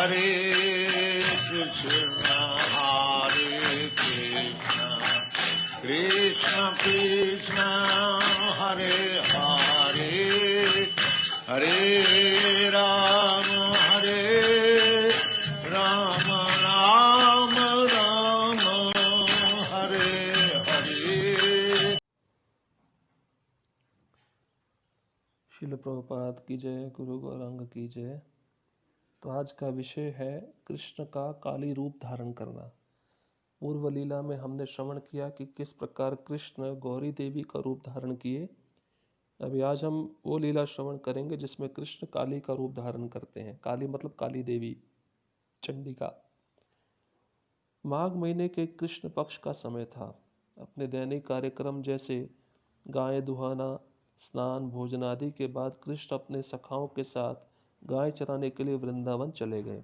हरे कृष्ण कृष्ण कृष्ण हरे हरे हरे राम राम राम हरे हरे। श्रील प्रभुपाद की जय, गुरु गौरांग की जय। तो आज का विषय है कृष्ण का काली रूप धारण करना। पूर्व लीला में हमने श्रवण किया कि किस प्रकार कृष्ण गौरी देवी का रूप धारण किए। अभी आज हम वो लीला श्रवण करेंगे जिसमें कृष्ण काली का रूप धारण करते हैं। काली मतलब काली देवी चंडिका। माघ महीने के कृष्ण पक्ष का समय था। अपने दैनिक कार्यक्रम जैसे गाय दुहाना, स्नान, भोजन आदि के बाद कृष्ण अपने सखाओं के साथ गाय चराने के लिए वृंदावन चले गए।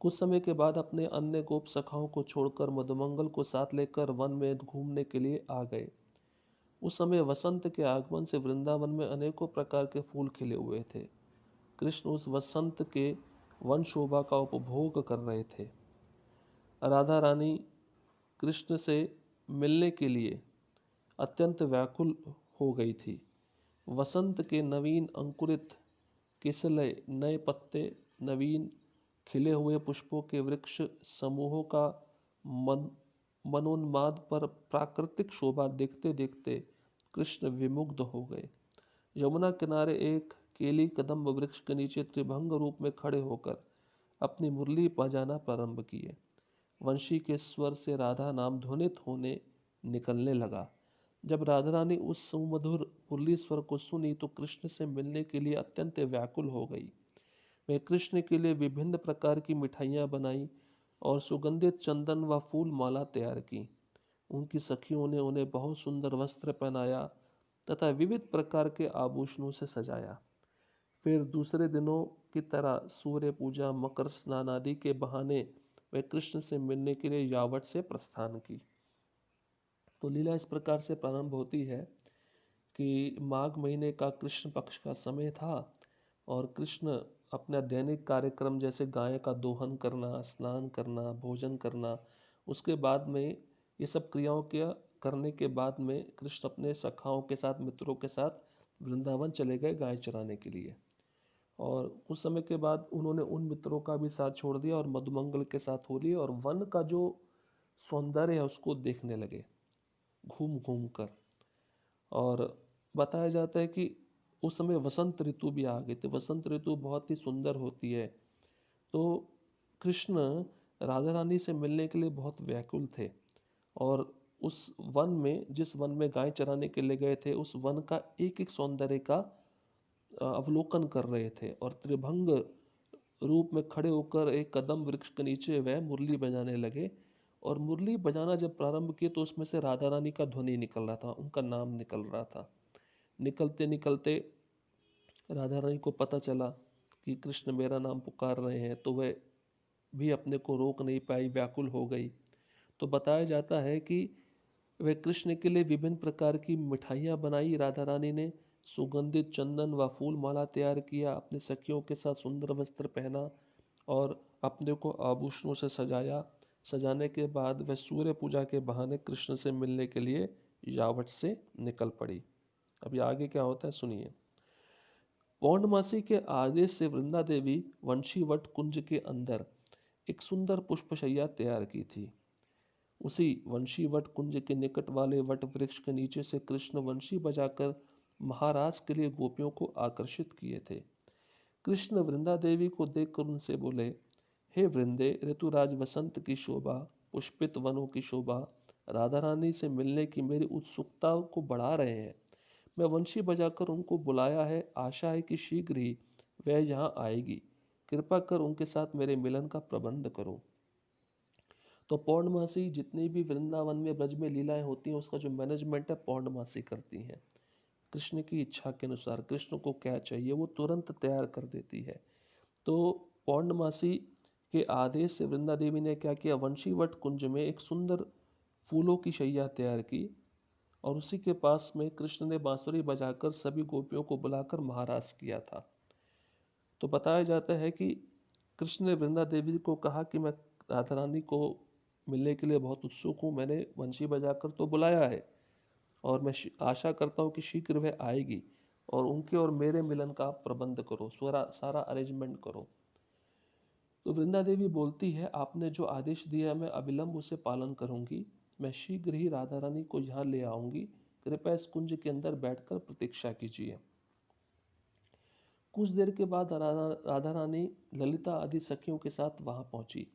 कुछ समय के बाद अपने अन्य गोप सखाओं को छोड़कर मधुमंगल को साथ लेकर वन में घूमने के लिए आ गए। उस समय वसंत के आगमन से वृंदावन में अनेकों प्रकार के फूल खिले हुए थे। कृष्ण उस वसंत के वन शोभा का उपभोग कर रहे थे। राधा रानी कृष्ण से मिलने के लिए अत्यंत व्याकुल हो गई थी। वसंत के नवीन अंकुरित किसलय नए पत्ते, नवीन खिले हुए पुष्पों के वृक्ष समूहों का मनोन्माद पर प्राकृतिक शोभा देखते देखते कृष्ण विमुग्ध हो गए। यमुना किनारे एक केली कदम्ब वृक्ष के नीचे त्रिभंग रूप में खड़े होकर अपनी मुरली बजाना प्रारंभ किए। वंशी के स्वर से राधा नाम ध्वनित होने निकलने लगा। जब राधा रानी उस सुमधुर मुरली स्वर को सुनी तो कृष्ण से मिलने के लिए अत्यंत व्याकुल हो गई। वे कृष्ण के लिए विभिन्न प्रकार की मिठाइयाँ बनाई और सुगंधित चंदन व फूल माला तैयार की। उनकी सखियों ने उन्हें बहुत सुंदर वस्त्र पहनाया तथा विविध प्रकार के आभूषणों से सजाया। फिर दूसरे दिनों की तरह सूर्य पूजा, मकर स्नान आदि के बहाने वे कृष्ण से मिलने के लिए यावट से प्रस्थान की। तो लीला इस प्रकार से प्रारंभ होती है कि माघ महीने का कृष्ण पक्ष का समय था और कृष्ण अपना दैनिक कार्यक्रम जैसे गाय का दोहन करना, स्नान करना, भोजन करना, उसके बाद में ये सब क्रियाओं के करने के बाद में कृष्ण अपने सखाओं के साथ, मित्रों के साथ वृंदावन चले गए गाय चराने के लिए। और कुछ समय के बाद उन्होंने उन मित्रों का भी साथ छोड़ दिया और मधुमंगल के साथ हो लिए और वन का जो सौंदर्य है उसको देखने लगे घूम घूम कर। और बताया जाता है कि उस समय वसंत ऋतु भी आ गई थी। वसंत ऋतु बहुत ही सुंदर होती है। तो कृष्ण राधा रानी से मिलने के लिए बहुत व्याकुल थे और उस वन में, जिस वन में गाय चराने के लिए गए थे, उस वन का एक एक सौंदर्य का अवलोकन कर रहे थे और त्रिभंग रूप में खड़े होकर एक कदम वृक्ष के नीचे वह मुरली बजाने लगे। और मुरली बजाना जब प्रारंभ किए तो उसमें से राधा रानी का ध्वनि निकल रहा था, उनका नाम निकल रहा था। निकलते निकलते राधा रानी को पता चला कि कृष्ण मेरा नाम पुकार रहे हैं, तो वह भी अपने को रोक नहीं पाई, व्याकुल हो गई। तो बताया जाता है कि वह कृष्ण के लिए विभिन्न प्रकार की मिठाइयाँ बनाई राधा रानी ने, सुगंधित चंदन व फूल माला तैयार किया, अपने सखियों के साथ सुंदर वस्त्र पहना और अपने को आभूषणों से सजाया। सजाने के बाद वह सूर्य पूजा के बहाने कृष्ण से मिलने के लिए यावट से निकल पड़ी। अभी आगे क्या होता है सुनिए। पौर्णमासी के आदेश से वृंदा देवी वंशीवट कुंज के अंदर एक सुंदर पुष्पशैया तैयार की थी। उसी वंशीवट कुंज के निकट वाले वट वृक्ष के नीचे से कृष्ण वंशी बजाकर महाराज के लिए गोपियों को आकर्षित किए थे। कृष्ण वृंदा देवी को देखकर उनसे बोले, हे वृंदे, ऋतुराज वसंत की शोभा, पुष्पित वनों की शोभा राधा रानी से मिलने की मेरी उत्सुकता को बढ़ा रहे हैं। मैं वंशी बजाकर उनको बुलाया है, आशा है कि शीघ्र ही वह यहाँ आएगी। कृपा कर उनके साथ मेरे मिलन का प्रबंध करो। तो पौर्णमासी जितनी भी वृंदावन में ब्रज में लीलाएं होती हैं उसका जो मैनेजमेंट है पौर्णमासी करती है। कृष्ण की इच्छा के अनुसार कृष्ण को क्या चाहिए वो तुरंत तैयार कर देती है। तो पौर्णमासी के आदेश से वृंदा देवी ने क्या किया, वंशीवट कुंज में एक सुंदर फूलों की शैया तैयार की और उसी के पास में कृष्ण ने बांसुरी बजाकर सभी गोपियों को बुलाकर महाराज किया था। तो बताया जाता है कि कृष्ण ने वृंदा देवी को कहा कि मैं राधा रानी को मिलने के लिए बहुत उत्सुक हूँ, मैंने बंशी बजाकर तो बुलाया है और मैं आशा करता हूँ कि शीघ्र वह आएगी और उनके और मेरे मिलन का आप प्रबंध करो, सारा अरेंजमेंट करो। तो वृंदा देवी बोलती है, आपने जो आदेश दिया मैं अविलंब उसे पालन करूंगी। मैं शीघ्र ही राधा रानी को यहाँ ले आऊंगी। कृपया इस कुंज के अंदर बैठकर प्रतीक्षा कीजिए। कुछ देर के बाद राधा रानी ललिता आदि सखियों के साथ वहां पहुंची।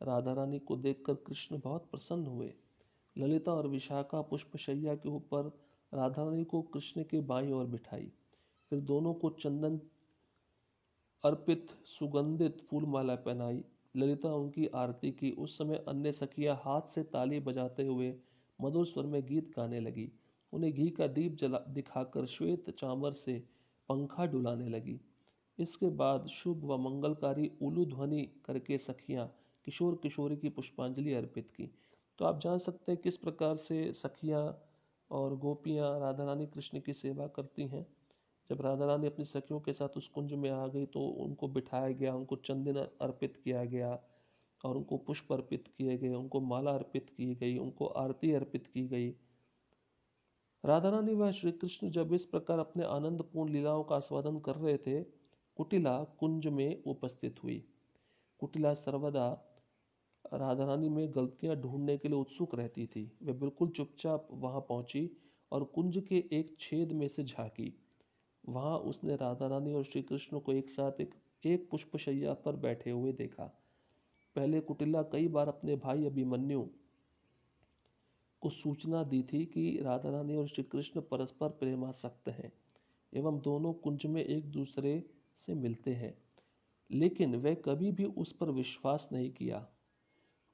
राधा रानी को देखकर कृष्ण बहुत प्रसन्न हुए। ललिता और विशाखा पुष्पशैया के ऊपर राधा रानी को कृष्ण के बाईं ओर बिठाई। फिर दोनों को चंदन अर्पित सुगंधित फूलमाला पहनाई। ललिता उनकी आरती की। उस समय अन्य सखियां हाथ से ताली बजाते हुए मधुर स्वर में गीत गाने लगी। उन्हें घी का दीप जला दिखाकर श्वेत चामर से पंखा डुलाने लगी। इसके बाद शुभ व मंगलकारी उलू ध्वनि करके सखियां किशोर किशोरी की पुष्पांजलि अर्पित की। तो आप जान सकते हैं किस प्रकार से सखियां और गोपियां राधा रानी कृष्ण की सेवा करती हैं। जब राधा रानी अपनी सखियों के साथ उस कुंज में आ गई तो उनको बिठाया गया, उनको चंदन अर्पित किया गया और उनको पुष्प अर्पित किए गए, उनको माला अर्पित की गई, उनको आरती अर्पित की गई। राधा रानी व श्री कृष्ण जब इस प्रकार अपने आनंदपूर्ण लीलाओं का आस्वादन कर रहे थे, कुटिला कुंज में उपस्थित हुई। कुटिला सर्वदा राधा रानी में गलतियां ढूंढने के लिए उत्सुक रहती थी। वह बिल्कुल चुपचाप वहां पहुंची और कुंज के एक छेद में से झांकी। वहां उसने राधा रानी और श्री कृष्ण को एक साथ एक पुष्पशैया पर बैठे हुए देखा। पहले कुटिला कई बार अपने भाई अभिमन्यु को सूचना दी थी कि राधा रानी और श्री कृष्ण परस्पर प्रेमासक्त हैं एवं दोनों कुंज में एक दूसरे से मिलते हैं, लेकिन वह कभी भी उस पर विश्वास नहीं किया।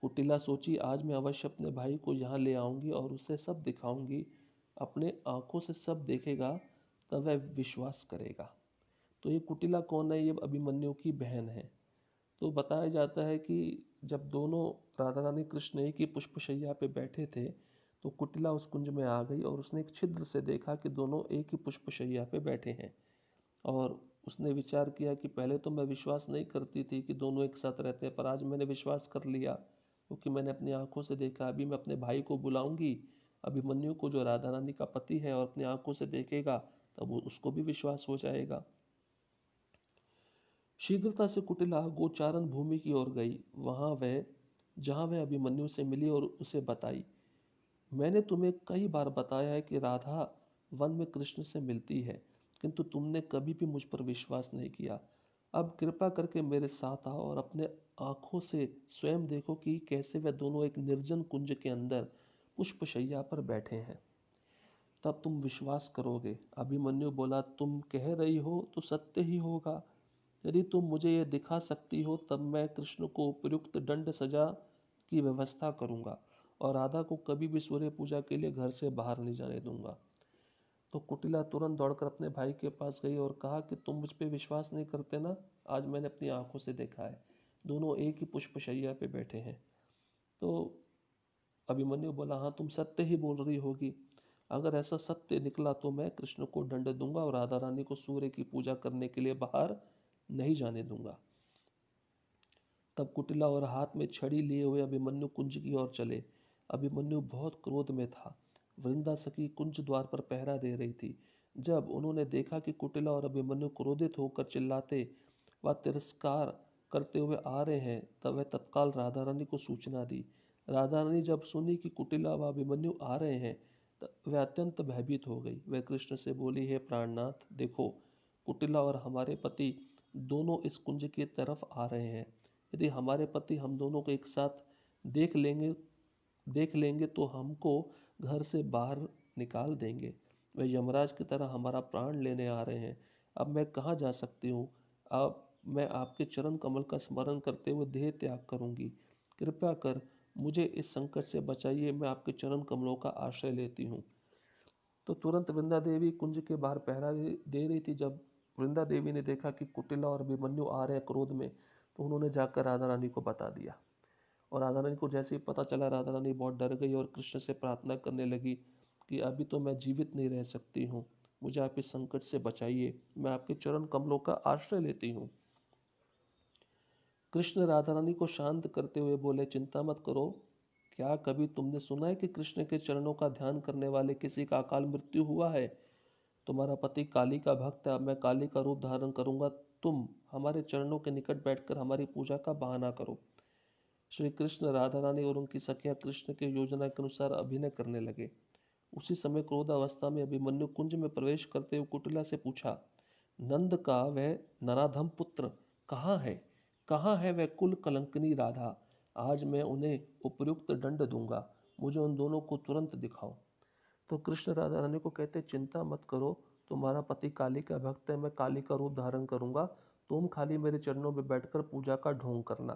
कुटिला सोची, आज मैं अवश्य अपने भाई को यहाँ ले आऊंगी और उसे सब दिखाऊंगी। अपने आंखों से सब देखेगा तब वह विश्वास करेगा। तो ये कुटिला कौन है? ये अभिमन्यु की बहन है। तो बताया जाता है कि जब दोनों राधा रानी कृष्ण एक ही पुष्पशैया पे बैठे थे तो कुटिला उस कुंज में आ गई और उसने एक छिद्र से देखा कि दोनों एक ही पुष्पशैया पे बैठे हैं। और उसने विचार किया कि पहले तो मैं विश्वास नहीं करती थी कि दोनों एक साथ रहते हैं, पर आज मैंने विश्वास कर लिया क्योंकि मैंने अपनी आंखों से देखा। अभी मैं अपने भाई को बुलाऊंगी, अभिमन्यु को जो राधा रानी का पति है, और अपनी आंखों से देखेगा तब उसको भी विश्वास हो जाएगा। शीघ्रता से कुटिला गोचारण भूमि की ओर गई। जहां वह अभिमन्यु से मिली और उसे बताई, मैंने तुम्हें कई बार बताया है कि राधा वन में कृष्ण से मिलती है, किंतु तुमने कभी भी मुझ पर विश्वास नहीं किया। अब कृपा करके मेरे साथ आओ और अपने आंखों से स्वयं देखो कि कैसे वह दोनों एक निर्जन कुंज के अंदर पुष्पशैया पर बैठे हैं। तब तुम विश्वास करोगे। अभिमन्यु बोला, तुम कह रही हो तो सत्य ही होगा। यदि तुम मुझे यह दिखा सकती हो तब मैं कृष्ण को उपयुक्त दंड सजा की व्यवस्था करूंगा और राधा को कभी भी सूर्य पूजा के लिए घर से बाहर नहीं जाने दूंगा। तो कुटिला तुरंत दौड़कर अपने भाई के पास गई और कहा कि तुम मुझ पे विश्वास नहीं करते ना, आज मैंने अपनी आंखों से देखा है, दोनों एक ही पुष्पशैया पे बैठे हैं। तो अभिमन्यु बोला, हाँ तुम सत्य ही बोल रही होगी। अगर ऐसा सत्य निकला तो मैं कृष्ण को दंड दूंगा और राधा रानी को सूर्य की पूजा करने के लिए बाहर नहीं जाने दूंगा। तब कुटिला और हाथ में छड़ी लिए हुए अभिमन्यु कुंज की ओर चले। अभिमन्यु बहुत क्रोध में था। वृंदा सखी कुंज द्वार पर पहरा दे रही थी। जब उन्होंने देखा कि कुटिला और अभिमन्यु क्रोधित होकर चिल्लाते व तिरस्कार करते हुए आ रहे हैं, तब वह तत्काल राधा रानी को सूचना दी। राधा रानी जब सुनी कि कुटिला व अभिमन्यु आ रहे हैं, वह अत्यंत भयभीत हो गई। वह कृष्ण से बोली, हे प्राणनाथ, देखो कुटिला और हमारे पति दोनों इस कुंज की तरफ आ रहे हैं। यदि हमारे पति हम दोनों को एक साथ देख लेंगे देख लेंगे तो हमको घर से बाहर निकाल देंगे। वे यमराज की तरह हमारा प्राण लेने आ रहे हैं। अब मैं कहाँ जा सकती हूँ? अब मैं आपके चरण कमल का स्मरण करते हुए देह त्याग करूंगी। कृपया कर मुझे इस संकट से बचाइए। मैं आपके चरण कमलों का आश्रय लेती हूँ। तो तुरंत वृंदा देवी कुंज के बाहर पहरा दे रही थी। जब वृंदा देवी ने देखा कि कुटिला और अभिमन्यु आ रहे हैं क्रोध में, तो उन्होंने जाकर राधा रानी को बता दिया। और राधा रानी को जैसे ही पता चला, राधा रानी बहुत डर गई और कृष्ण से प्रार्थना करने लगी कि अभी तो मैं जीवित नहीं रह सकती हूँ, मुझे आप इस संकट से बचाइए, मैं आपके चरण कमलों का आश्रय लेती हूँ। कृष्ण राधा रानी को शांत करते हुए बोले, चिंता मत करो। क्या कभी तुमने सुना है कि कृष्ण के चरणों का ध्यान करने वाले किसी का अकाल मृत्यु हुआ है? तुम्हारा पति काली का भक्त है, अब मैं काली का रूप धारण करूंगा। तुम हमारे चरणों के निकट बैठकर हमारी पूजा का बहाना करो। श्री कृष्ण, राधा रानी और उनकी सखियां कृष्ण की योजना के अनुसार अभिनय करने लगे। उसी समय क्रोधावस्था में अभिमन्यु कुंज में प्रवेश करते हुए कुटिला से पूछा, नंद का वह नराधम पुत्र कहाँ है? कहाँ है वह कुल कलंकनी राधा? आज मैं उन्हें उपयुक्त दंड दूंगा। मुझे उन दोनों को तुरंत दिखाओ। तो कृष्ण राधा रानी को कहते, चिंता मत करो, तुम्हारा पति काली का भक्त है, मैं काली का रूप धारण करूंगा। तुम खाली मेरे चरणों में बैठकर पूजा का ढोंग करना,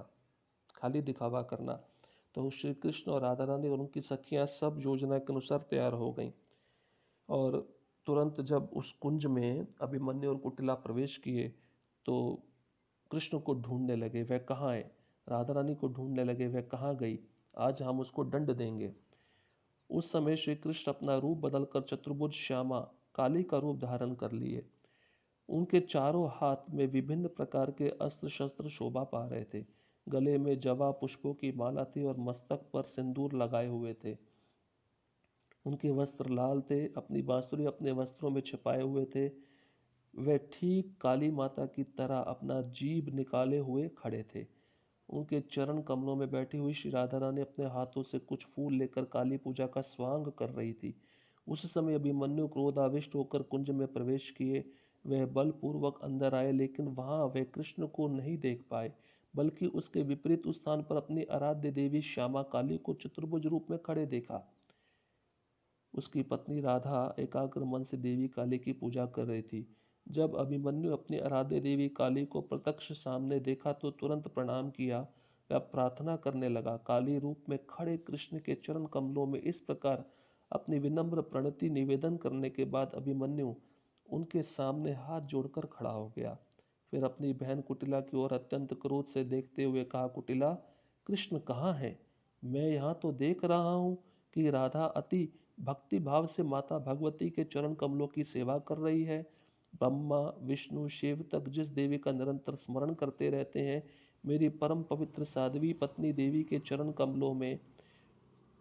खाली दिखावा करना। तो श्री कृष्ण और राधा रानी और उनकी सखियां सब योजना के अनुसार तैयार हो गईं। और तुरंत जब उस कुंज में अभिमन्यु और कुटिला प्रवेश किए तो कृष्ण को ढूंढने लगे, वह कहाँ है? राधा रानी को ढूंढने लगे, वह कहाँ गई? आज हम उसको दंड देंगे। उस समय श्री कृष्ण अपना रूप बदलकर चतुर्भुज श्यामा काली का रूप धारण कर लिए। उनके चारों हाथ में विभिन्न प्रकार के अस्त्र शस्त्र शोभा पा रहे थे। गले में जवा पुष्पों की माला थी और मस्तक पर सिंदूर लगाए हुए थे। उनके वस्त्र लाल थे, अपनी बांसुरी अपने वस्त्रों में छिपाए हुए थे। वे ठीक काली माता की तरह अपना जीभ निकाले हुए खड़े थे। उनके चरण कमलों में बैठी हुई श्री राधा रानी अपने हाथों से कुछ फूल लेकर काली पूजा का स्वांग कर रही थी। उस समय अभिमन्यु क्रोधाविष्ट होकर कुंज में प्रवेश किए। वह बलपूर्वक अंदर आए, लेकिन वहां वे कृष्ण को नहीं देख पाए, बल्कि उसके विपरीत उस स्थान पर अपनी आराध्य देवी श्यामा काली को चतुर्भुज रूप में खड़े देखा। उसकी पत्नी राधा एकाग्र मन से देवी काली की पूजा कर रही थी। जब अभिमन्यु अपनी आराध्य देवी काली को प्रत्यक्ष सामने देखा तो तुरंत प्रणाम किया। वह प्रार्थना करने लगा। काली रूप में खड़े कृष्ण के चरण कमलों में इस प्रकार अपनी विनम्र प्रणति निवेदन करने के बाद अभिमन्यु उनके सामने हाथ जोड़कर खड़ा हो गया। फिर अपनी बहन कुटिला की ओर अत्यंत क्रोध से देखते हुए कहा, कुटिला, कृष्ण कहाँ है? मैं यहाँ तो देख रहा हूँ कि राधा अति भक्ति भाव से माता भगवती के चरण कमलों की सेवा कर रही है। ब्रह्मा विष्णु शिव तक जिस देवी का निरंतर स्मरण करते रहते हैं, मेरी परम पवित्र साध्वी पत्नी देवी के चरण कमलों में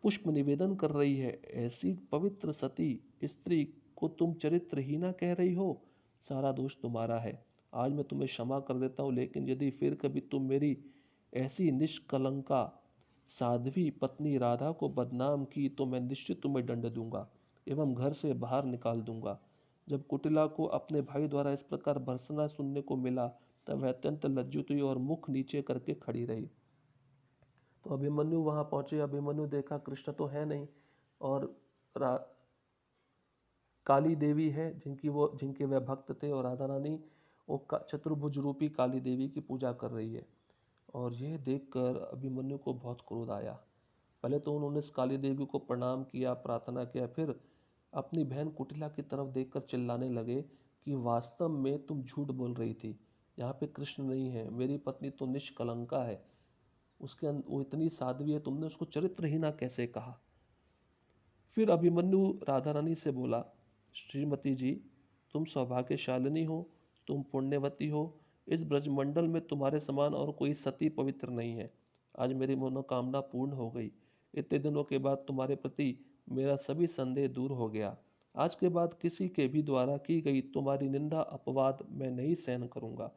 पुष्प निवेदन कर रही है। ऐसी पवित्र सती स्त्री को तुम चरित्रहीना कह रही हो। सारा दोष तुम्हारा है। आज मैं तुम्हें क्षमा कर देता हूँ, लेकिन यदि फिर कभी तुम मेरी ऐसी निष्कलंका साध्वी पत्नी राधा को बदनाम की तो मैं निश्चित तुम्हें दंड दूंगा एवं घर से बाहर निकाल दूंगा। जब कुटिला को अपने भाई द्वारा इस प्रकार भर्त्सना सुनने को मिला तब वह अत्यंत लज्जित हुई और मुख नीचे करके खड़ी रही। तो अभिमन्यु वहां पहुंचे। अभिमन्यु देखा कृष्ण तो है नहीं, और काली देवी है जिनके वह भक्त थे, और राधा रानी वो चतुर्भुज रूपी काली देवी की पूजा कर रही है। और यह देखकर अभिमन्यु को बहुत क्रोध आया। पहले तो उन्होंने इस काली देवी को प्रणाम किया, प्रार्थना किया, फिर अपनी बहन कुटिला की तरफ देखकर चिल्लाने लगे कि वास्तव में तुम झूठ बोल रही थी, यहाँ पे कृष्ण नहीं है, मेरी पत्नी तो निष्कलंका है, वो इतनी साध्वी है, तुमने उसको चरित्रहीना कैसे कहा? फिर अभिमन्यु राधा रानी से बोला, श्रीमती जी, तुम सौभाग्यशालिनी हो, तुम पुण्यवती हो। इस ब्रजमंडल में तुम्हारे समान और कोई सती पवित्र नहीं है। आज मेरी मनोकामना पूर्ण हो गई। इतने दिनों के बाद तुम्हारे प्रति मेरा सभी संदेह दूर हो गया। आज के बाद किसी के भी द्वारा की गई तुम्हारी निंदा अपवाद मैं नहीं सहन करूंगा।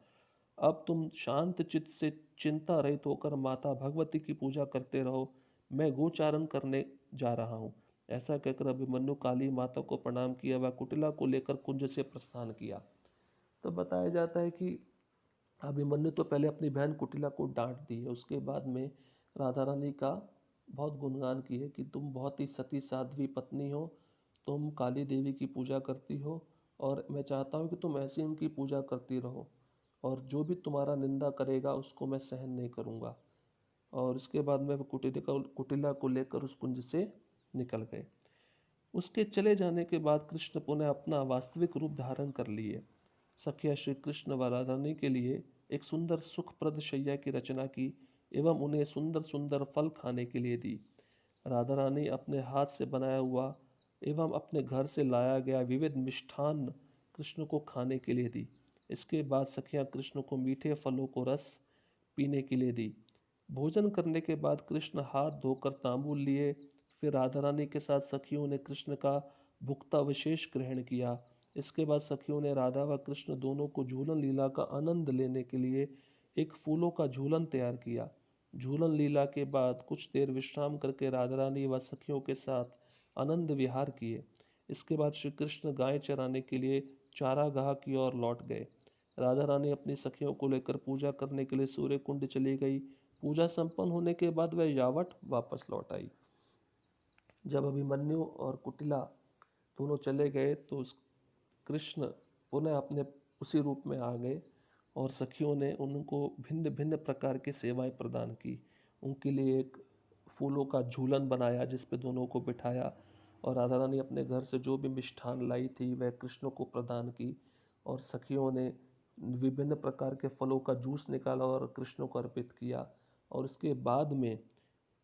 अब तुम शांत चित्त से चिंता रहित होकर माता भगवती की पूजा करते रहो। मैं गोचारण करने जा रहा हूँ। ऐसा कहकर अभिमन्यु काली माता को प्रणाम किया, वह कुटिला को लेकर कुंज से प्रस्थान किया। तो बताया जाता है कि अभिमन्यु तो पहले अपनी बहन कुटिला को डांट दी है, उसके बाद में राधा रानी का बहुत गुणगान किए कि तुम बहुत ही सती साध्वी पत्नी हो, तुम काली देवी की पूजा करती हो, और मैं चाहता हूँ कि तुम ऐसी उनकी पूजा करती रहो, और जो भी तुम्हारा निंदा करेगा उसको मैं सहन नहीं करूँगा। और इसके बाद में कुटिला को लेकर उस कुंज से निकल गए। उसके चले जाने के बाद कृष्ण पुनः अपना वास्तविक रूप धारण कर लिए। सखिया श्री कृष्ण व राधा रानी के लिए एक सुंदर सुखप्रद शैया की रचना की एवं उन्हें सुंदर सुंदर फल खाने के लिए दी। राधा रानी अपने हाथ से बनाया हुआ एवं अपने घर से लाया गया विविध मिष्ठान कृष्ण को खाने के लिए दी। इसके बाद सखियां कृष्ण को मीठे फलों को रस पीने के लिए दी। भोजन करने के बाद कृष्ण हाथ धोकर तांबूल लिए। फिर राधा रानी के साथ सखियों ने कृष्ण का भुक्तावशेष ग्रहण किया। इसके बाद सखियों ने राधा व कृष्ण दोनों को झूलन लीला का आनंद लेने के लिए एक फूलों का झूलन तैयार किया। झूलन लीला के बाद कुछ देर विश्राम करके राधा रानी व सखियों के साथ आनंद विहार किए। इसके बाद श्री कृष्ण गाय चराने के लिए चारागाह की ओर लौट गए। राधा रानी अपनी सखियों को लेकर पूजा करने के लिए सूर्य कुंड चली गई। पूजा संपन्न होने के बाद वह यावट वापस लौट आई। जब अभिमन्यु और कुटिला दोनों चले गए तो कृष्ण पुनः अपने उसी रूप में आ गए और सखियों ने उनको भिन्न भिन्न प्रकार की सेवाएं प्रदान की। उनके लिए एक फूलों का झूलन बनाया जिस पे दोनों को बिठाया और राधा रानी अपने घर से जो भी मिष्ठान लाई थी वह कृष्ण को प्रदान की और सखियों ने विभिन्न प्रकार के फलों का जूस निकाला और कृष्ण को अर्पित किया। और इसके बाद में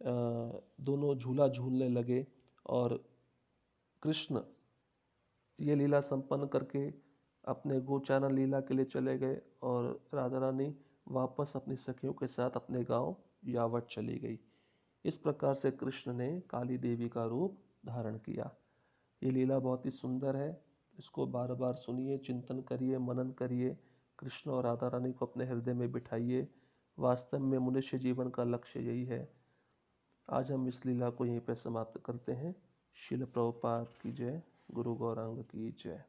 दोनों झूला झूलने लगे और कृष्ण ये लीला संपन्न करके अपने गोचारण लीला के लिए चले गए और राधा रानी वापस अपनी सखियों के साथ अपने गांव यावत चली गई। इस प्रकार से कृष्ण ने काली देवी का रूप धारण किया। ये लीला बहुत ही सुंदर है। इसको बार बार सुनिए, चिंतन करिए, मनन करिए, कृष्ण और राधा रानी को अपने हृदय में बिठाइए। वास्तव में मनुष्य जीवन का लक्ष्य यही है। आज हम इस लीला को यहीं पर समाप्त करते हैं। श्रील प्रभुपाद की जय। गुरु गौरांग की जय।